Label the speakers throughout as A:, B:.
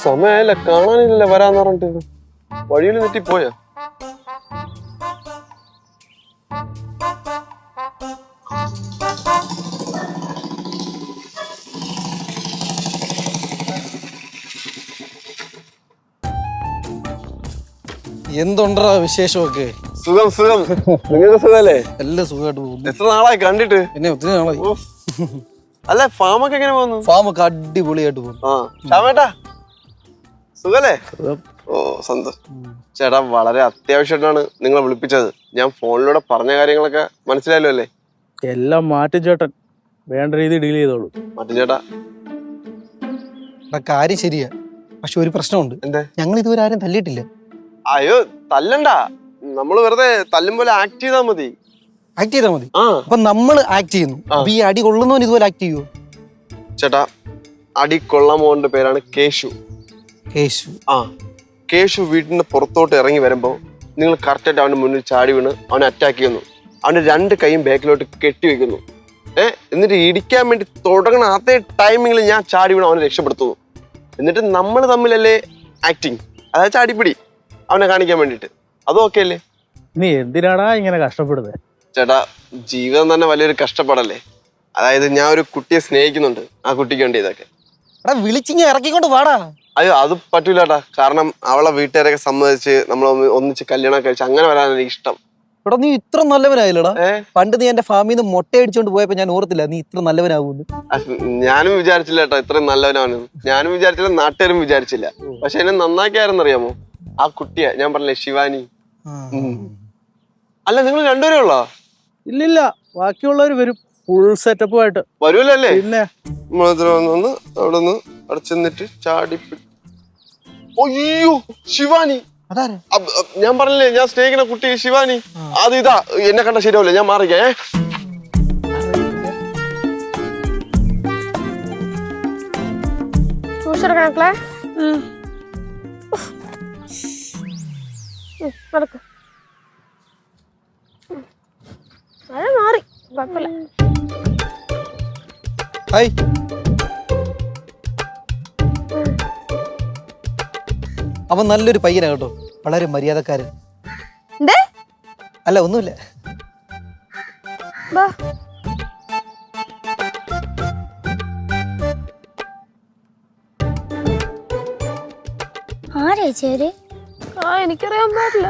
A: സമയല്ല കാണാനില്ലല്ലോ വരാന്ന് പറഞ്ഞിട്ട് വഴിയിൽ തെറ്റിപ്പോയാ.
B: എന്തുണ്ടാ വിശേഷമൊക്കെ?
A: സുഖം സുഖം. നിങ്ങൾക്ക് സുഖല്ലേ?
B: എല്ലാം സുഖമായിട്ട് പോകുന്നു.
A: എത്ര നാളായി കണ്ടിട്ട്?
B: പിന്നെ ഒത്തിരി നാളായി.
A: അല്ല ഫാമൊക്കെ എങ്ങനെ പോകുന്നു?
B: ഫാമൊക്കെ അടിപൊളിയായിട്ട് പോകുന്നു.
A: ആ ശ്യാമേട്ടാ സുഖല്ലേ? ഓ സന്തോഷം ചേട്ടാ. വളരെ അത്യാവശ്യമായിട്ടാണ് നിങ്ങളെ വിളിപ്പിച്ചത്. ഞാൻ ഫോണിലൂടെ പറഞ്ഞ കാര്യങ്ങളൊക്കെ മനസ്സിലായല്ലോ അല്ലേ?
C: എല്ലാം മാറ്റും ചേട്ടൻ, വേണ്ട രീതി ഡീൽ ചെയ്തോളൂ.
A: മാറ്റും ചേട്ടാ.
B: കാര്യം ശരിയാ, പക്ഷെ ഒരു പ്രശ്നമുണ്ട്.
A: എന്താ?
B: ഞങ്ങൾ ഇതുവരെ ആരും തല്ലിയിട്ടില്ല.
A: അയ്യോ തല്ലണ്ട, നമ്മള് വെറുതെ തല്ലും പോലെ ആക്ട് ചെയ്താൽ മതി.
B: ആക്ട് ചെയ്താൽ മതി. അപ്പൊ നമ്മൾ ആക്ട് ചെയ്യുന്നു, ഈ അടി കൊള്ളുന്നവൻ ഇതുപോലെ ആക്ട് ചെയ്യുമോ?
A: ചേട്ടാ അടി കൊള്ളാമോന്റെ പേരാണ് കേശു.
B: കേശു?
A: ആ കേശു വീട്ടിന്റെ പുറത്തോട്ട് ഇറങ്ങി വരുമ്പോ നിങ്ങൾ കറക്റ്റായിട്ട് അവന്റെ മുന്നിൽ ചാടി വീണ് അവനെ അറ്റാക്ക് ചെയ്യുന്നു. അവന്റെ രണ്ട് കൈയും ബാക്കിലോട്ട് കെട്ടിവെക്കുന്നു. എന്നിട്ട് ഇടിക്കാൻ വേണ്ടി തുടങ്ങണ അതേ ടൈമിങ്ങിൽ ഞാൻ ചാടി വീണ് അവനെ രക്ഷപ്പെടുത്തുന്നു. എന്നിട്ട് നമ്മൾ തമ്മിലല്ലേ ആക്ടിങ്, അതായത് ചാടിപ്പിടി അവനെ കാണിക്കാൻ വേണ്ടിട്ട്. അതും ഓക്കെ അല്ലേ?
C: നീ എന്തിനാടാ ഇങ്ങനെ കഷ്ടപ്പെടുന്നത്?
A: ചേട്ടാ ജീവിതം തന്നെ വലിയൊരു കഷ്ടപ്പാടല്ലേ. അതായത് ഞാൻ ഒരു കുട്ടിയെ സ്നേഹിക്കുന്നുണ്ട്, ആ കുട്ടിക്ക് വേണ്ടി ഇതൊക്കെ.
B: എടാ വിളിച്ചിങ്ങ ഇറക്കിക്കൊണ്ട് വാടാ.
A: അയ്യോ അത് പറ്റൂലേട്ടാ, കാരണം അവളെ വീട്ടുകാരൊക്കെ സമ്മതിച്ച് നമ്മൾ ഒന്നിച്ച് കല്യാണം കഴിച്ച് അങ്ങനെ വരാനാണ് എനിക്ക് ഇഷ്ടം.
B: എടാ നീ ഇത്ര നല്ലവനായില്ലടാ. പണ്ട് നീ എന്റെ ഫാമിൽ നിന്ന് മുട്ട അടിച്ചോണ്ട് പോയപ്പോ ഞാൻ ഓർത്തില്ല നീ ഇത്ര നല്ലവനാകൂന്ന്.
A: ഞാനും വിചാരിച്ചില്ല കേട്ടോ ഇത്രയും നല്ലവനാണെന്ന്. ഞാനും വിചാരിച്ചില്ല, നാട്ടുകാരും വിചാരിച്ചില്ല. പക്ഷെ എന്നെ നന്നാക്കിയാരെന്നറിയാമോ? ആ കുട്ടിയാ ഞാൻ പറഞ്ഞില്ലേ, ശിവാനി. അല്ല നിങ്ങൾ രണ്ടുപേരേ ഉള്ളോ?
C: ഇല്ലില്ല, ബാക്കിയുള്ളവർ വരും ഫുൾ സെറ്റപ്പുമായിട്ട്.
A: വരുമല്ലോ അല്ലേ?
C: പിന്നെ
A: വന്ന് അവിടെ നിന്ന് അവിടെ ചെന്നിട്ട് ചാടിപ്പി. അയ്യോ ശിവാനി. ഞാൻ പറഞ്ഞില്ലേ ഞാൻ സ്നേഹിക്കുന്ന കുട്ടി ശിവാനി. അത് ഇതാ എന്നെ കണ്ട ശരിയാവില്ല, ഞാൻ മാറിക്കേ.
D: മാറി കുഴപ്പമില്ല.
B: ഹായ്. അവൻ നല്ലൊരു പയ്യനാ കേട്ടോ, വളരെ മര്യാദക്കാരൻ. അല്ല ഒന്നുമില്ല.
D: എനിക്കറിയാൻ പാടില്ല.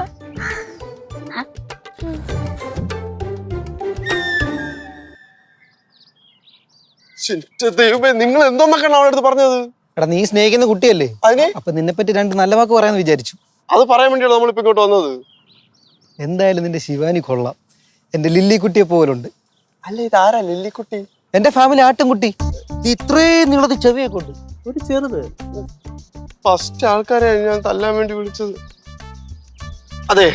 A: ദൈവമേ നിങ്ങൾ എന്തോന്നൊക്കെയാണ് അവളുടെ അടുത്ത് പറഞ്ഞത്?
B: എടാ നീ സ്നേഹിക്കുന്ന കുട്ടിയല്ലേ,
A: അതിനെ
B: അപ്പൊ നിന്നെ പറ്റി രണ്ട് നല്ല വാക്ക് പറയാന്ന് വിചാരിച്ചു.
A: അത് പറയാൻ വേണ്ടിയാണ് നമ്മളിപ്പോ ഇങ്ങോട്ട് വന്നത്.
B: എന്തായാലും നിന്റെ ശിവാനി കൊള്ളാം, എന്റെ ലില്ലി കുട്ടിയെ പോലുണ്ട്.
A: അല്ല ഇതാരാ ലില്ലിക്കുട്ടി?
B: എന്റെ ഫാമിലി ആട്ടുംകുട്ടി. ഇത്രയും നീളത്തിൽ ചെവിയൊക്കെ ഉണ്ട്,
C: ഒരു ചെറുത്.
A: ഫസ്റ്റ് ആൾക്കാരെ ഞാൻ തല്ലാൻ വേണ്ടി വിളിച്ചത്. അതെ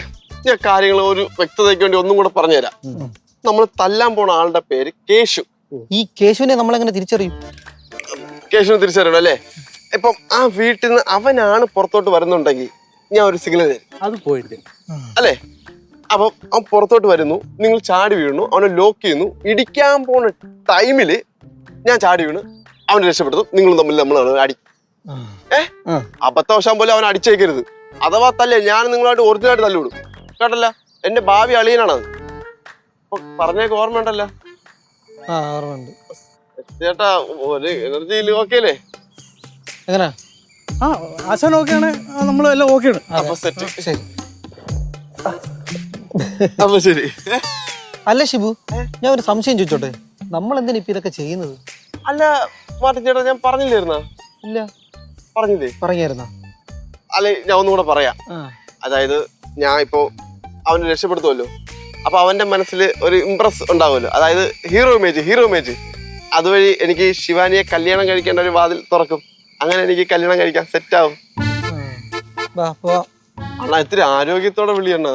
A: ഞാൻ കാര്യങ്ങൾ ഒരു വ്യക്തതയ്ക്ക് വേണ്ടി ഒന്നും കൂടെ പറഞ്ഞുതരാം. നമ്മൾ തല്ലാൻ പോണ ആളുടെ പേര് കേശു.
B: ഈ കേശുവിനെ നമ്മളെങ്ങനെ തിരിച്ചറിയും?
A: കേശുവിനെ തിരിച്ചറിയണം അല്ലേ? ഇപ്പം ആ വീട്ടിൽ നിന്ന് അവനാണ് പുറത്തോട്ട് വരുന്നുണ്ടെങ്കിൽ ഞാൻ ഒരു സിഗ്നൽ തരും.
C: അത് പോയിട്ട്
A: അല്ലേ? അപ്പം അവൻ പുറത്തോട്ട് വരുന്നു, നിങ്ങൾ ചാടി വീഴുന്നു, അവനെ ലോക്ക് ചെയ്യുന്നു. ഇടിക്കാൻ പോണ ടൈമില് ഞാൻ ചാടി വീണ് അവനെ രക്ഷപ്പെടുത്തും. നിങ്ങളും തമ്മിൽ നമ്മൾ അടി. അബദ്ധവശാൻ പോലെ അവൻ അടിച്ചേക്കരുത്. അഥവാ തല്ലേ ഞാൻ നിങ്ങളായിട്ട് ഒറിജിനലായിട്ട് തല്ലുവിടും കേട്ടല്ല. എന്റെ ഭാവി അളിയനാണത്. അപ്പൊ പറഞ്ഞേക്ക് ഓർമ്മ ഉണ്ടല്ലോ ചേട്ടാ? ഒരു എനർജിയിൽ ഓക്കെ അല്ലേ?
B: എങ്ങനെ?
C: ആ ആശാൻ ഓക്കെയാണ്, നമ്മൾ എല്ലാം ഓക്കെയാണ്.
A: അപ്പൊ ശരി.
B: അല്ല ഷിബു, ഞാൻ ഒരു സംശയം ചോദിച്ചോട്ടെ, നമ്മൾ എന്തിനാ ഇപ്പൊ ഇതൊക്കെ ചെയ്യുന്നത്?
A: അല്ല മാറ്റി ചേട്ടാ, ഞാൻ പറഞ്ഞില്ലായിരുന്ന?
B: ഇല്ല
A: പറഞ്ഞില്ലേ?
B: പറഞ്ഞായിരുന്ന?
A: അല്ലെ ഞാൻ ഒന്നും കൂടെ പറയാം. അതായത് ഞാൻ ഇപ്പോ അവനെ രക്ഷപ്പെടുത്തുമല്ലോ, അപ്പൊ അവന്റെ മനസ്സിൽ ഒരു ഇംപ്രസ് ഉണ്ടാവുമല്ലോ, അതായത് ഹീറോ ഇമേജ്. അതുവഴി എനിക്ക് ശിവാനിയെ കല്യാണം കഴിക്കേണ്ട ഒരു വാതിൽ തുറക്കും. അങ്ങനെ എനിക്ക് കല്യാണം കഴിക്കാൻ സെറ്റ് ആവും. അണ്ണാ ഇത്തിരി ആരോഗ്യത്തോടെ വിളിയണ്ണ.